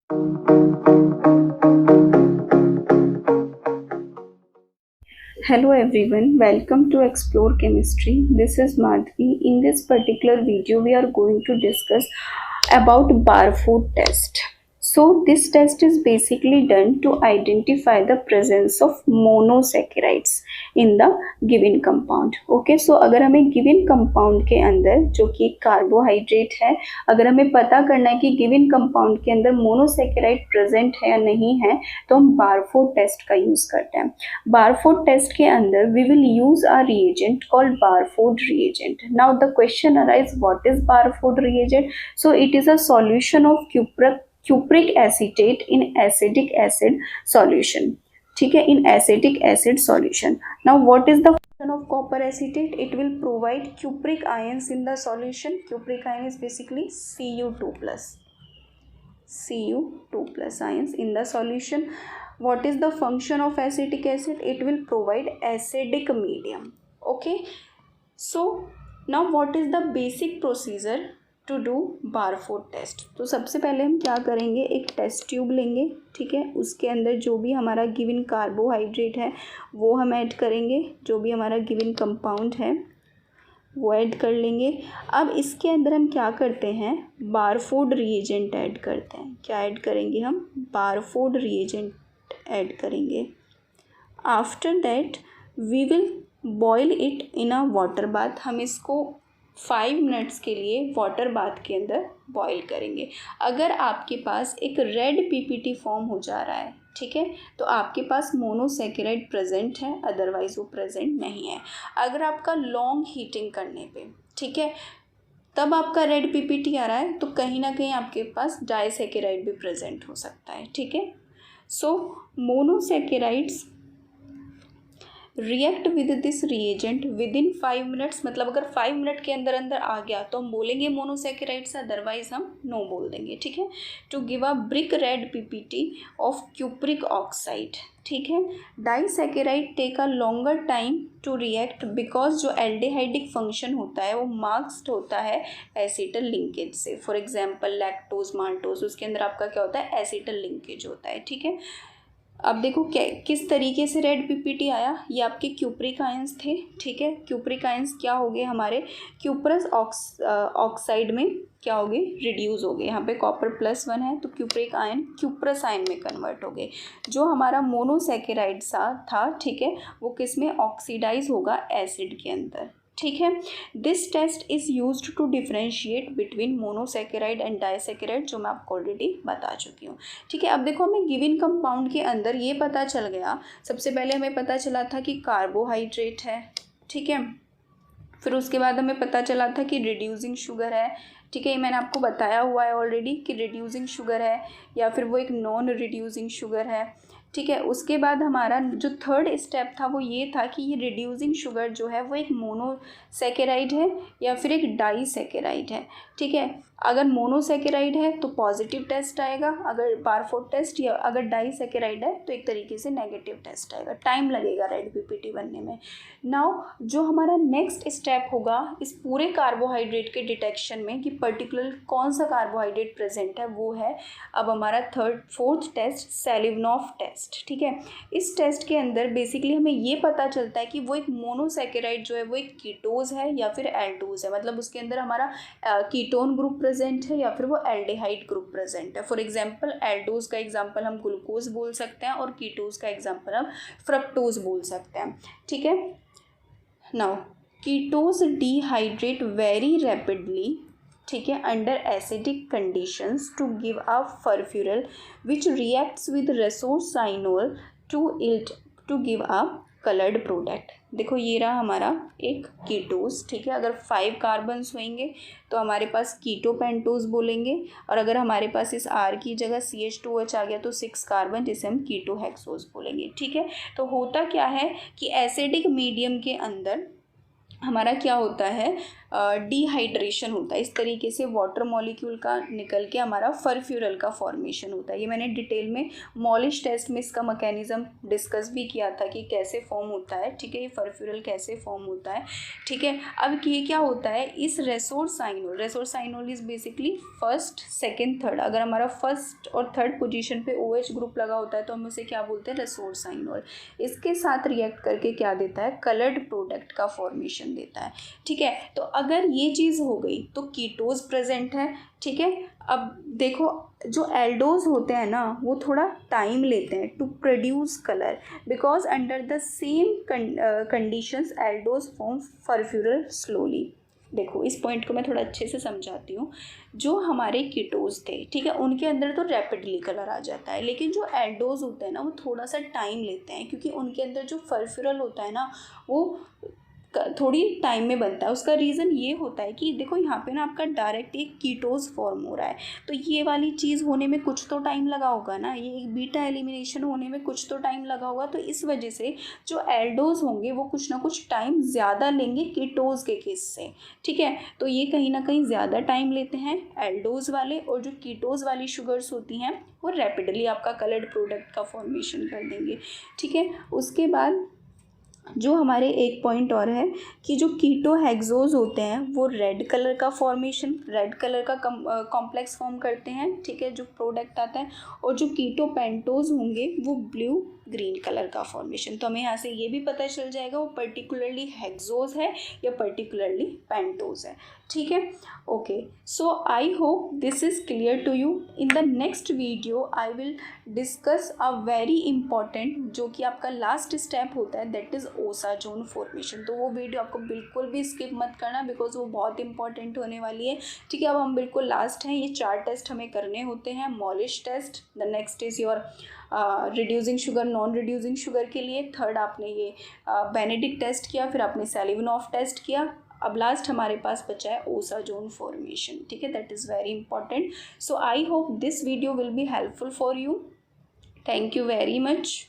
Hello everyone, welcome to Explore Chemistry. This is Madhvi. In this particular video, we are going to discuss about Barfoot test. So this test is basically done to identify the presence of monosaccharides in the given compound. Okay, so अगर हमें given compound के अंदर जो कि carbohydrate है, अगर हमें पता करना है कि given compound के अंदर मोनोसेकेराइड प्रेजेंट है या नहीं है, तो हम बारफोर्ड टेस्ट का यूज करते हैं. बारफोर्ड टेस्ट के अंदर we will use a reagent called Barfoot reagent. Now the question arises, what is Barfoot reagent? So it is a solution of cupric acetate in acidic acid solution. ठीक है, in acidic acid solution. Now what is the function of copper acetate? It will provide cupric ions in the solution. Cupric ion is basically Cu2 plus ions in the solution. What is the function of acetic acid? It will provide acidic medium. Okay, so now what is the basic procedure to do Barfoed test? तो सबसे पहले हम क्या करेंगे, एक test tube लेंगे. ठीक है, उसके अंदर जो भी हमारा गिवन कार्बोहाइड्रेट है वो हम ऐड करेंगे, जो भी हमारा गिवन कंपाउंड है वो ऐड कर लेंगे. अब इसके अंदर हम क्या करते हैं, बारफोर्ड रिएजेंट ऐड करते हैं. क्या ऐड करेंगे हम? बारफोर्ड रिएजेंट ऐड करेंगे. After that we will boil it in a water bath. हम इसको 5 मिनट्स के लिए वाटर बाथ के अंदर बॉईल करेंगे. अगर आपके पास एक रेड पीपीटी फॉर्म हो जा रहा है, ठीक है, तो आपके पास मोनोसेकेराइड प्रेजेंट है, अदरवाइज वो प्रेजेंट नहीं है. अगर आपका लॉन्ग हीटिंग करने पे, ठीक है, तब आपका रेड पीपीटी आ रहा है, तो कहीं ना कहीं आपके पास डाइसेकेराइड भी प्रेजेंट हो सकता है. ठीक है, so monosaccharides react with this reagent within 5 minutes. मतलब अगर 5 मिनट के अंदर अंदर आ गया तो हम बोलेंगे मोनोसेकेराइड्स, अदरवाइज हम नो बोल देंगे. ठीक है, to give a brick red ppt of cupric oxide. ठीक है, disaccharide take a longer time to react because जो एल्डिहाइडिक फंक्शन होता है वो मार्क्स्ड होता है एसिटल लिंकेज से. फॉर एग्जाम्पल लैक्टोज, माल्टोज, उसके अंदर आपका क्या होता है, एसिटल लिंकेज होता है. ठीक है, अब देखो क्या किस तरीके से रेड पीपीटी आया. ये आपके क्यूप्रिक आयंस थे. ठीक है, क्यूप्रिक आयंस क्या हो गए हमारे क्यूप्रस ऑक्साइड में क्या हो गए, रिड्यूस हो गए. यहाँ पे कॉपर +1 है तो क्यूप्रिक आयन क्यूप्रस आयन में कन्वर्ट हो गए. जो हमारा मोनोसेकेराइड था, ठीक है, वो किस में ऑक्सीडाइज होगा, एसिड के अंदर. ठीक है, this test is used to differentiate between monosaccharide and disaccharide, जो मैं आपको ऑलरेडी बता चुकी हूँ. ठीक है, अब देखो हमें गिवन कंपाउंड के अंदर ये पता चल गया. सबसे पहले हमें पता चला था कि कार्बोहाइड्रेट है. ठीक है, फिर उसके बाद हमें पता चला था कि रिड्यूसिंग शुगर है. ठीक है, ये मैंने आपको बताया हुआ है ऑलरेडी कि रिड्यूसिंग शुगर है या फिर वो एक नॉन रिड्यूसिंग शुगर है. ठीक है, उसके बाद हमारा जो थर्ड स्टेप था वो ये था कि ये रिड्यूसिंग शुगर जो है वो एक मोनोसेकेराइड है या फिर एक डाइसेकेराइड है. ठीक है, अगर मोनोसेकेराइड है तो पॉजिटिव टेस्ट आएगा, अगर बारफोर्ड टेस्ट, या अगर डाइसेकेराइड है तो एक तरीके से नेगेटिव टेस्ट आएगा. टाइम लगेगा रेड पीपीटी बनने में. नाउ जो हमारा नेक्स्ट स्टेप होगा इस पूरे कार्बोहाइड्रेट के डिटेक्शन में कि पर्टिकुलर कौन सा कार्बोहाइड्रेट प्रेजेंट है, वो है अब हमारा फोर्थ टेस्ट, सेलिवनॉफ टेस्ट. ठीक है, इस टेस्ट के अंदर बेसिकली हमें ये पता चलता है कि वो एक मोनोसेकेराइड जो है वो एक कीटोज है या फिर एल्डोज है. मतलब उसके अंदर हमारा कीटोन ग्रुप प्रेजेंट है या फिर वो एल्डिहाइड ग्रुप प्रेजेंट है. फॉर एग्जांपल एल्डोज का एग्जांपल हम ग्लूकोज बोल सकते हैं और कीटोज का एग्जांपल हम फ्रक्टोज बोल सकते हैं. ठीक है, now ketose dehydrate very rapidly, ठीक है, under acidic conditions to give a furfural which reacts with resorcinol to give a coloured product. देखो ये रहा हमारा एक कीटोस. ठीक है, अगर 5 कार्बन्स होंगे तो हमारे पास कीटो पेंटोज बोलेंगे, और अगर हमारे पास इस R की जगह CH2H आ गया तो 6 कार्बन, जिसे हम कीटो हेक्सोज बोलेंगे. ठीक है, तो होता क्या है कि एसिडिक मीडियम के अंदर हमारा क्या होता है, डिहाइड्रेशन होता है, इस तरीके से वाटर मॉलिक्यूल का निकल के हमारा फर्फ्यूरल का फॉर्मेशन होता है। ये मैंने डिटेल में मॉलिश टेस्ट में इसका मैकेनिज्म डिस्कस भी किया था कि कैसे फॉर्म होता है, ठीक है, ये फर्फ्यूरल कैसे फॉर्म होता है, ठीक है। अब ये क्या होता है, इस resorcinol is basically first second third, अगर हमारा फर्स्ट और थर्ड पोजीशन पे OH ग्रुप लगा होता है तो हम उसे क्या बोलते हैं, रेसोरसाइनोल। इसके साथ रिएक्ट करके क्या देता है, कलर्ड प्रोडक्ट का फॉर्मेशन देता है, ठीक है। तो अगर ये चीज़ हो गई तो कीटोज प्रेजेंट है, ठीक है। अब देखो जो एल्डोज होते हैं ना वो थोड़ा टाइम लेते हैं to produce colour, because under the same conditions aldose form furfural slowly. देखो इस पॉइंट को मैं थोड़ा अच्छे से समझाती हूँ। जो हमारे कीटोज थे, ठीक है, उनके अंदर तो रैपिडली कलर आ जाता है, लेकिन जो एल्डोज होते हैं ना वो थोड़ा सा टाइम लेते हैं, क्योंकि उनके अंदर जो फर्फ्यूरल होता है ना वो थोड़ी टाइम में बनता है। उसका रीज़न ये होता है कि देखो यहाँ पे ना आपका डायरेक्ट एक कीटोज फॉर्म हो रहा है, तो ये वाली चीज़ होने में कुछ तो टाइम लगा होगा ना, ये एक बीटा एलिमिनेशन होने में कुछ तो टाइम लगा होगा, तो इस वजह से जो एल्डोज होंगे वो कुछ ना कुछ टाइम ज़्यादा लेंगे कीटोज के केस से, ठीक है। तो ये कहीं ना कहीं ज़्यादा टाइम लेते हैं एल्डोज वाले, और जो कीटोज वाली शुगर्स होती हैं वो रैपिडली आपका कलर्ड प्रोडक्ट का फॉर्मेशन कर देंगे, ठीक है। उसके बाद जो हमारे एक पॉइंट और है कि जो कीटो हेक्सोज होते हैं वो रेड कलर का फॉर्मेशन, रेड कलर का कॉम्प्लेक्स फॉर्म करते हैं, ठीक है, जो प्रोडक्ट आता है। और जो कीटो पेंटोज होंगे वो ब्लू ग्रीन कलर का फॉर्मेशन। तो हमें यहाँ से ये भी पता चल जाएगा वो पर्टिकुलरली हेक्सोज है या पर्टिकुलरली पेंटोज है, ठीक है। Okay, so I hope this is clear to you. In the next video I will discuss a very important, जो कि आपका लास्ट स्टेप होता है, दैट इज़ ओसाजोन फॉर्मेशन। तो वो वीडियो आपको बिल्कुल भी स्किप मत करना, बिकॉज वो बहुत इंपॉर्टेंट होने वाली है, ठीक है। अब हम बिल्कुल लास्ट हैं, ये 4 टेस्ट हमें करने होते हैं। Molisch test, the next is your reducing sugar, non reducing sugar के लिए, थर्ड आपने ये बेनेडिक्ट टेस्ट किया, फिर आपने सेलिवनॉफ टेस्ट किया, अब लास्ट हमारे पास बचा है ओसाजोन फॉर्मेशन, ठीक है। That is very important. So I hope this video will be helpful for you. Thank you very much.